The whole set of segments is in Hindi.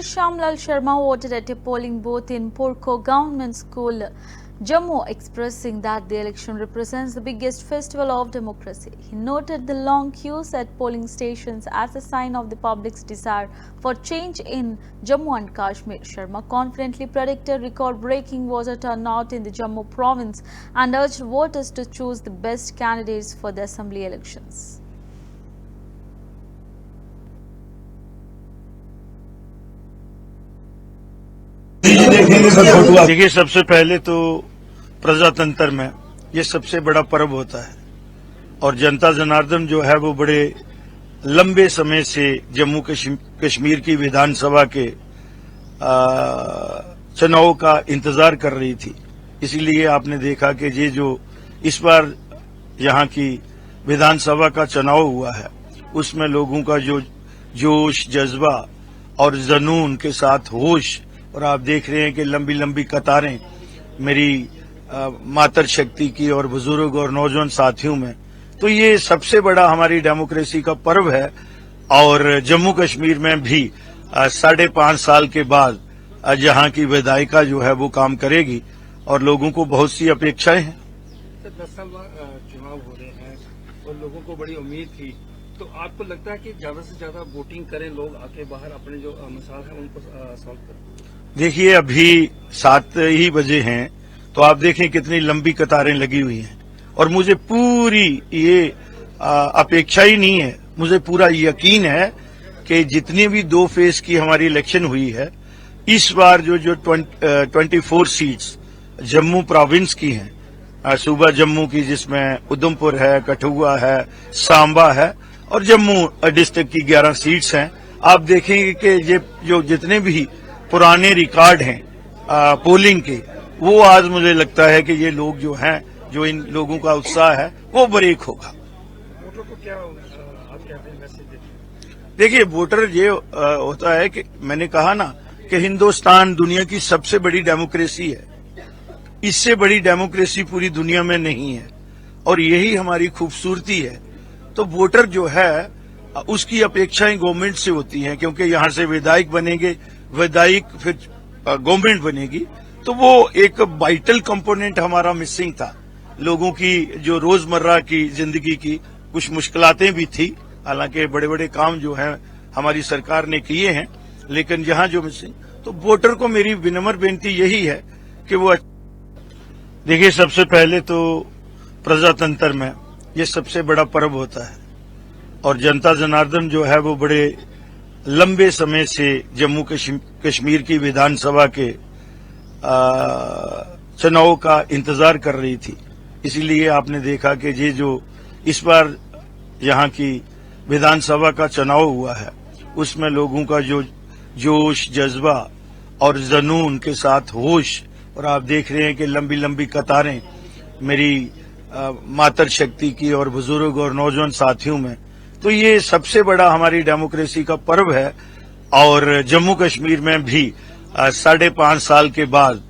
Shyamlal Sharma voted at a polling booth in Porco Government School, Jammu, expressing that the election represents the biggest festival of democracy. He noted the long queues at polling stations as a sign of the public's desire for change in Jammu and Kashmir. Sharma confidently predicted record-breaking voter turnout in the Jammu province and urged voters to choose the best candidates for the assembly elections. देखिए, सबसे पहले तो प्रजातंत्र में ये सबसे बड़ा पर्व होता है और जनता जनार्दन जो है वो बड़े लंबे समय से जम्मू कश्मीर की विधानसभा के चुनाव का इंतजार कर रही थी। इसीलिए आपने देखा कि ये जो इस बार यहाँ की विधानसभा का चुनाव हुआ है उसमें लोगों का जो जोश, जज्बा और जुनून के साथ होश, और आप देख रहे हैं कि लंबी लंबी कतारें मेरी मातर शक्ति की और बुजुर्ग और नौजवान साथियों में, तो ये सबसे बड़ा हमारी डेमोक्रेसी का पर्व है। और जम्मू कश्मीर में भी 5.5 साल के बाद यहाँ की विधायिका जो है वो काम करेगी और लोगों को बहुत सी अपेक्षाएं हैं। 10 साल बाद चुनाव हो रहे हैं और लोगों को बड़ी उम्मीद थी, तो आपको लगता है कि ज्यादा से ज्यादा वोटिंग करें, लोग आके बाहर अपने जो मसाल है उनको सॉल्व करें? देखिए, अभी 7 ही बजे हैं, तो आप देखें कितनी लंबी कतारें लगी हुई हैं और मुझे पूरी ये अपेक्षा ही नहीं है, मुझे पूरा यकीन है कि जितनी भी 2 फेज की हमारी इलेक्शन हुई है, इस बार जो 24 सीट्स जम्मू प्रोविंस की हैं, सूबा जम्मू की जिसमें उधमपुर है, कठुआ है, सांबा है और जम्मू डिस्ट्रिक्ट की 11 सीट्स हैं, आप देखेंगे कि ये जो जितने भी पुराने रिकॉर्ड हैं पोलिंग के, वो आज मुझे लगता है कि ये लोग जो हैं, जो इन लोगों का उत्साह है वो ब्रेक होगा। वोटर को क्या आप कहते हैं मैसेज देते हैं? देखिए, वोटर ये होता है कि मैंने कहा ना कि हिंदुस्तान दुनिया की सबसे बड़ी डेमोक्रेसी है, इससे बड़ी डेमोक्रेसी पूरी दुनिया में नहीं है और यही हमारी खूबसूरती है। तो वोटर जो है उसकी अपेक्षाएं गवर्नमेंट से होती हैं, क्योंकि यहां से विधायक बनेंगे, विधायक फिर गवर्नमेंट बनेगी, तो वो एक वाइटल कंपोनेंट हमारा मिसिंग था। लोगों की जो रोजमर्रा की जिंदगी की कुछ मुश्किलातें भी थी, हालांकि बड़े बड़े काम जो हैं हमारी सरकार ने किए हैं, लेकिन यहाँ जो मिसिंग, तो वोटर को मेरी विनम्र बेनती यही है कि वो देखिए, सबसे पहले तो प्रजातंत्र में ये सबसे बड़ा पर्व होता है और जनता जनार्दन जो है वो बड़े लंबे समय से जम्मू कश्मीर की विधानसभा के चुनाव का इंतजार कर रही थी। इसीलिए आपने देखा कि ये जो इस बार यहाँ की विधानसभा का चुनाव हुआ है उसमें लोगों का जो जोश, जज्बा और जुनून के साथ होश, और आप देख रहे हैं कि लंबी लंबी कतारें मेरी मातर शक्ति की और बुजुर्ग और नौजवान साथियों में, तो ये सबसे बड़ा हमारी डेमोक्रेसी का पर्व है। और जम्मू कश्मीर में भी 5.5 साल के बाद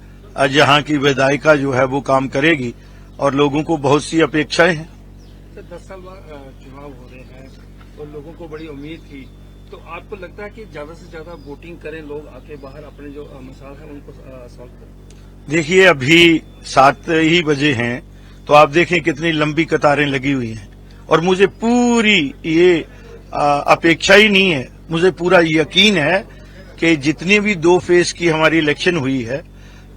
यहाँ की विधायिका जो है वो काम करेगी और लोगों को बहुत सी अपेक्षाएं हैं। 10 साल बाद चुनाव हो रहे हैं और लोगों को बड़ी उम्मीद थी, तो आपको लगता है कि ज्यादा से ज्यादा वोटिंग करें, लोग आके बाहर अपने जो मसाल है उनको सॉल्व करें? देखिए, अभी 7 ही बजे हैं, तो आप देखें कितनी लंबी कतारें लगी हुई हैं और मुझे पूरी ये अपेक्षा ही नहीं है, मुझे पूरा यकीन है कि जितनी भी 2 फेज की हमारी इलेक्शन हुई है,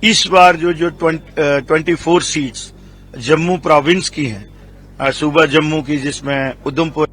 इस बार जो 24 सीट्स जम्मू प्रोविंस की हैं, सूबा जम्मू की जिसमें उधमपुर